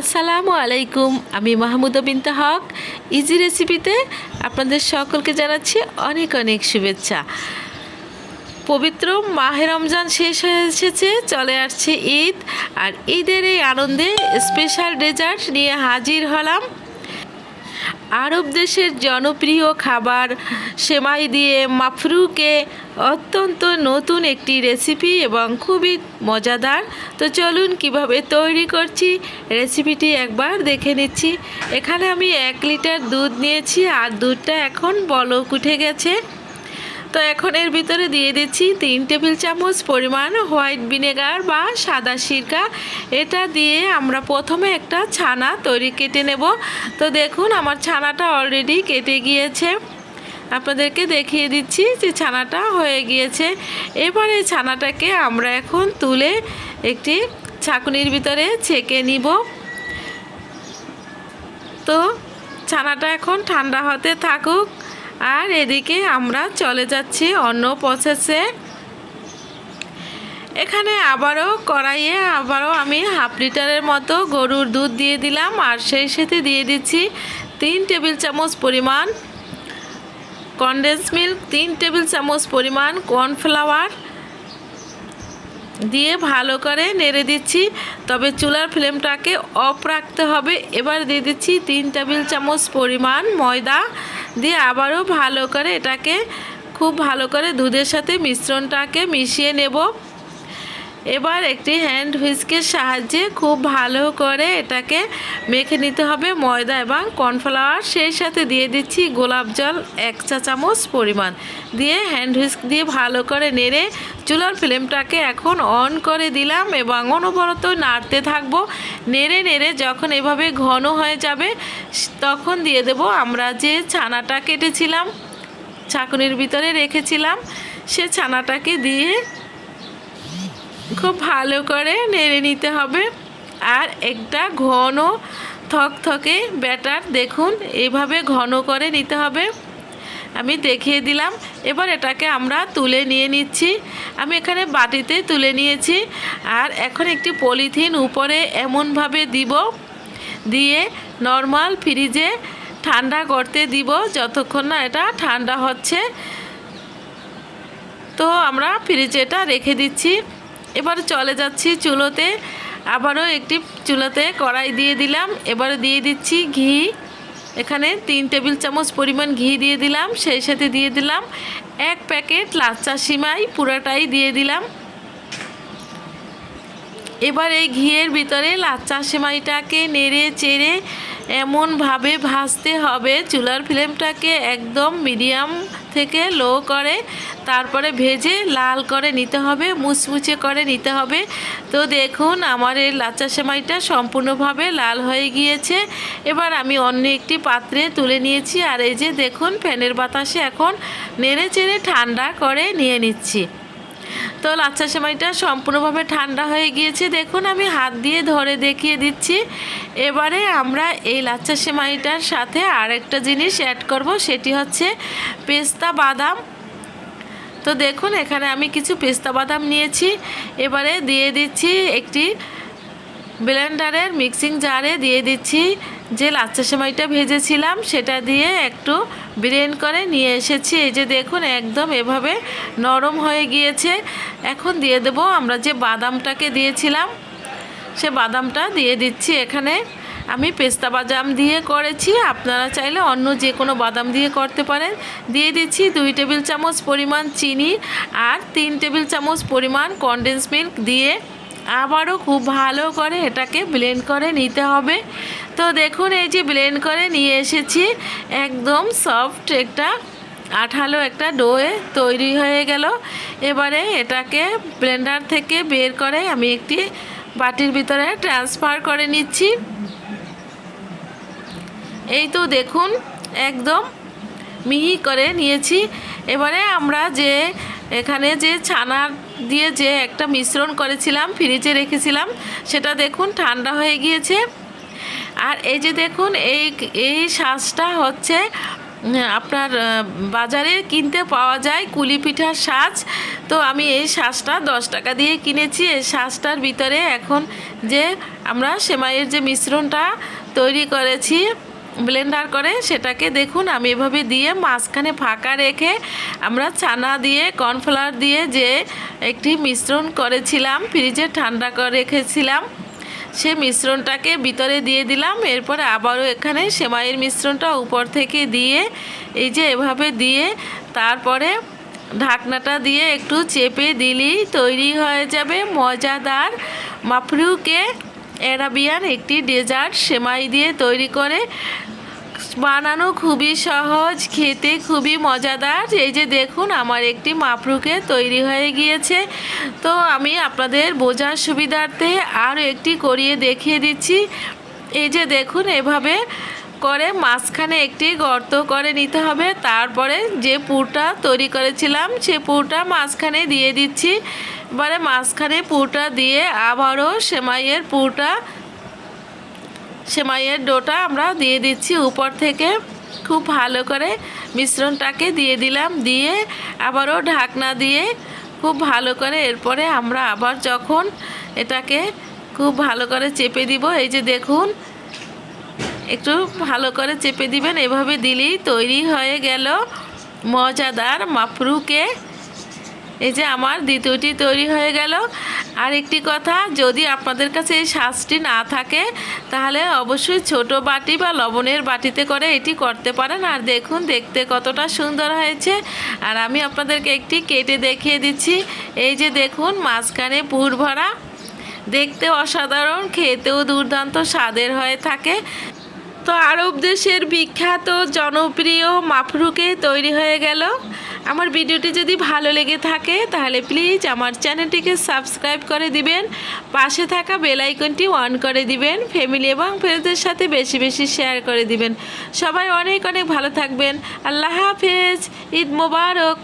আসসালামু আলাইকুম। আমি মাহমুদা বিনতে হক। ইজি রেসিপিতে আপনাদের সকলকে জানাচ্ছি অনেক অনেক শুভেচ্ছা। পবিত্র মাহে রমজান শেষ হয়ে এসেছে, চলে আসছে ঈদ। আর ঈদের এই আনন্দে স্পেশাল ডেজার্ট নিয়ে হাজির হলাম। আরব দেশের জনপ্রিয় খাবার সেমাই দিয়ে মাফরুকে অত্যন্ত নতুন একটি রেসিপি এবং খুবই মজাদার। তো চলুন কিভাবে তৈরি করছি রেসিপিটি একবার দেখে নিচ্ছি। এখানে আমি 1 লিটার দুধ নিয়েছি আর দুধটা এখন বলক উঠে গেছে। তো এখন এর ভিতরে দিয়ে দিচ্ছি 3 টেবিল চামচ পরিমাণ হোয়াইট ভিনেগার বা সাদা সিরকা। এটা দিয়ে আমরা প্রথমে একটা ছানা কেটে নেব। তো দেখুন আমার ছানাটা অলরেডি কেটে গিয়েছে, আপনাদেরকে দেখিয়ে দিচ্ছি যে ছানাটা হয়ে গিয়েছে। এবারে ছানাটাকে আমরা এখন তুলে একটি ছাঁকনির ভিতরে ছেঁকে নিব। তো ছানাটা এখন ঠান্ডা হতে থাকুক, আর এদিকে আমরা চলে যাচ্ছি অন্য প্রসেসে। এখানে কড়াইয়ে আমি 1/2 লিটারের মতো গরুর দুধ দিয়ে দিলাম, আর সেই সাথে দিয়ে দিচ্ছি 3 টেবিল চামচ পরিমাণ কনডেন্স মিল্ক, 3 টেবিল চামচ পরিমাণ কর্নফ্লাওয়ার দিয়ে ভালো করে নেড়ে দিচ্ছি। তবে চুলার ফ্লেমটাকে অফ রাখতে হবে। এবার দিয়ে দিচ্ছি 3 টেবিল চামচ পরিমাণ ময়দা দিয়ে আবারও ভালো করে এটাকে খুব ভালো করে দুধের সাথে মিশ্রণটাকে মিশিয়ে নেব। এবার একটি হ্যান্ড হুইস্কের সাহায্যে খুব ভালো করে এটাকে মেখে নিতে হবে ময়দা এবং কর্নফ্লাওয়ার। সেই সাথে দিয়ে দিচ্ছি গোলাপ জল 1 চা চামচ পরিমাণ দিয়ে হ্যান্ড হুইস্ক দিয়ে ভালো করে নেড়ে চুলার ফ্লেমটাকে এখন অন করে দিলাম এবং অনবরত নাড়তে থাকবো। নেড়ে নেড়ে যখন এভাবে ঘন হয়ে যাবে তখন দিয়ে দেব আমরা যে ছানাটা কেটেছিলাম, ছাঁকনির ভিতরে রেখেছিলাম, সে ছানাটাকে দিয়ে খুব ভালো করে নেড়ে নিতে হবে। আর একটা ঘন থকথকে ব্যাটার দেখুন এভাবে ঘন করে নিতে হবে, আমি দেখিয়ে দিলাম। এবার এটাকে আমরা তুলে নিয়ে নিচ্ছি। আমি এখানে বাটিতে তুলে নিয়েছি। আর এখন একটি পলিথিন উপরে এমনভাবে দিব, দিয়ে নর্মাল ফ্রিজে ঠান্ডা করতে দিব যতক্ষণ না এটা ঠান্ডা হচ্ছে। তো আমরা ফ্রিজে এটা রেখে দিচ্ছি। এবার চলে যাচ্ছি চুলোতে, আবারও একটি চুলোতে কড়াই দিয়ে দিলাম। এবার দিয়ে দিচ্ছি ঘি, এখানে 3 টেবিল চামচ পরিমাণ ঘি দিয়ে দিলাম। সেই সাথে দিয়ে দিলাম 1 প্যাকেট লাচ্চা সিমাই, পুরাটাই দিয়ে দিলাম। এবার এই ঘিয়ের ভিতরে লাচ্চা সিমাইটাকে নেড়ে চেড়ে এমনভাবে ভাজতে হবে, চুলার ফ্লেমটাকে একদম মিডিয়াম থেকে লো করে তারপরে ভেজে লাল করে নিতে হবে, মুচমুচে করে নিতে হবে। তো দেখুন আমার এই লাচ্চা সেমাইটা সম্পূর্ণভাবে লাল হয়ে গিয়েছে। এবার আমি অন্য একটি পাত্রে তুলে নিয়েছি। আর এই যে দেখুন ফ্যানের বাতাসে এখন নেড়ে চেড়ে ঠান্ডা করে নিয়ে নিচ্ছি। তো লাচ্চা সেমাইটা সম্পূর্ণভাবে ঠান্ডা হয়ে গিয়েছে, দেখুন আমি হাত দিয়ে ধরে দেখিয়ে দিচ্ছি। এবারে আমরা এই লাচ্চা সেমাইটার সাথে আরেকটা জিনিস অ্যাড করব, সেটি হচ্ছে পেস্তা বাদাম। তো দেখুন এখানে আমি কিছু পেস্তা বাদাম নিয়েছি। এবারে দিয়ে দিচ্ছি একটি ব্লেন্ডারের মিক্সিং জারে দিয়ে দিচ্ছি যে লাচ্চা সেমাইটা ভেজেছিলাম, সেটা দিয়ে একটু ব্লেন্ড করে নিয়ে এসেছি। এই যে দেখুন একদম এভাবে নরম হয়ে গিয়েছে। এখন দিয়ে দেব আমরা যে বাদামটাকে দিয়েছিলাম, সে বাদামটা দিয়ে দিচ্ছি। এখানে আমি পেস্তা বাদাম দিয়ে করেছি, আপনারা চাইলে অন্য যে কোনো বাদাম দিয়ে করতে পারেন। দিয়ে দিচ্ছি 2 টেবিল চামচ পরিমাণ চিনি আর 3 টেবিল চামচ পরিমাণ কনডেন্স মিল্ক দিয়ে আবারও খুব ভালো করে এটাকে ব্লেন্ড করে নিতে হবে। তো দেখুন এই যে ব্লেন্ড করে নিয়ে এসেছি, একদম সফট একটা আঠালো একটা ডোয়ে তৈরি হয়ে গেল। এবারে এটাকে ব্লেন্ডার থেকে বের করে আমি একটি বাটির ভিতরে ট্রান্সফার করে নিচ্ছি। এই তো দেখুন একদম মিহি করে নিয়েছি। এবারে আমরা যে এখানে যে ছানা দিয়ে যে একটা মিশ্রণ করেছিলাম ফ্রিজে রেখেছিলাম, সেটা দেখুন ঠান্ডা হয়ে গিয়েছে। আর এই যে দেখুন এই শাঁসটা হচ্ছে আপনার বাজারে কিনতে পাওয়া যায় কুলি পিঠার সাজ। তো আমি এই সাজটা 10 টাকা দিয়ে কিনেছি। এই সাজটার ভিতরে এখন যে আমরা সেমাইয়ের যে মিশ্রণটা তৈরি করেছি ব্লেন্ডার করে, সেটাকে দেখুন আমি এভাবে দিয়ে মাঝখানে ফাঁকা রেখে আমরা চানা দিয়ে কর্নফ্লাওয়ার দিয়ে যে একটি মিশ্রণ করেছিলাম, ফ্রিজে ঠান্ডা করে রেখেছিলাম, সে মিশ্রণটাকে ভিতরে দিয়ে দিলাম। এরপরে আবারও এখানে সেমাইয়ের মিশ্রণটা উপর থেকে দিয়ে এই যে এভাবে দিয়ে তারপরে ঢাকনাটা দিয়ে একটু চেপে দিলেই তৈরি হয়ে যাবে মজাদার মাফরুকে অ্যারাবিয়ান একটি ডেজার্ট। সেমাই দিয়ে তৈরি করে বানানো খুবই সহজ, খেতে খুবই মজাদার। এই যে দেখুন আমার একটি মাফরুকে তৈরি হয়ে গিয়েছে। তো আমি আপনাদের বোঝার সুবিধার্থে আরও একটি করিয়ে দেখিয়ে দিচ্ছি। এই যে দেখুন এভাবে করে মাঝখানে একটি গর্ত করে নিতে হবে। তারপরে যে পুরটা তৈরি করেছিলাম সে পুরটা মাঝখানে দিয়ে দিচ্ছি। এবারে মাঝখানে পুরটা দিয়ে আবারও সেমাইয়ের ডোটা আমরা দিয়ে দিচ্ছি উপর থেকে। খুব ভালো করে মিশ্রণটাকে দিয়ে দিলাম, দিয়ে আবারও ঢাকনা দিয়ে খুব ভালো করে এরপরে আমরা আবার যখন এটাকে খুব ভালো করে চেপে দিব, এই যে দেখুন একটু ভালো করে চেপে দিবেন, এভাবে দিলেই তৈরি হয়ে গেল মজাদার মাফরুকে। এই যে আমার দ্বিতীয়টি তৈরি হয়ে গেল। আর একটি কথা, যদি আপনাদের কাছে এই সাজটি না থাকে তাহলে অবশ্যই ছোট বাটি বা লবণের বাটিতে করে এটি করতে পারেন। আর দেখুন দেখতে কতটা সুন্দর হয়েছে। আর আমি আপনাদেরকে একটি কেটে দেখিয়ে দিচ্ছি। এই যে দেখুন মাঝখানে পুর ভরা, দেখতে অসাধারণ, খেতেও দুর্দান্ত স্বাদের হয়ে থাকে। তো আরব দেশের বিখ্যাত জনপ্রিয় মাফরুকে তৈরি হয়ে গেল। আমার ভিডিওটি যদি ভালো লেগে থাকে তাহলে প্লিজ আমার চ্যানেলটিকে সাবস্ক্রাইব করে দিবেন, পাশে থাকা বেল আইকনটি অন করে দিবেন, ফ্যামিলি এবং ফ্রেন্ডসদের সাথে বেশি বেশি শেয়ার করে দিবেন। সবাই অনেক অনেক ভালো থাকবেন। আল্লাহ হাফেজ, ঈদ মোবারক।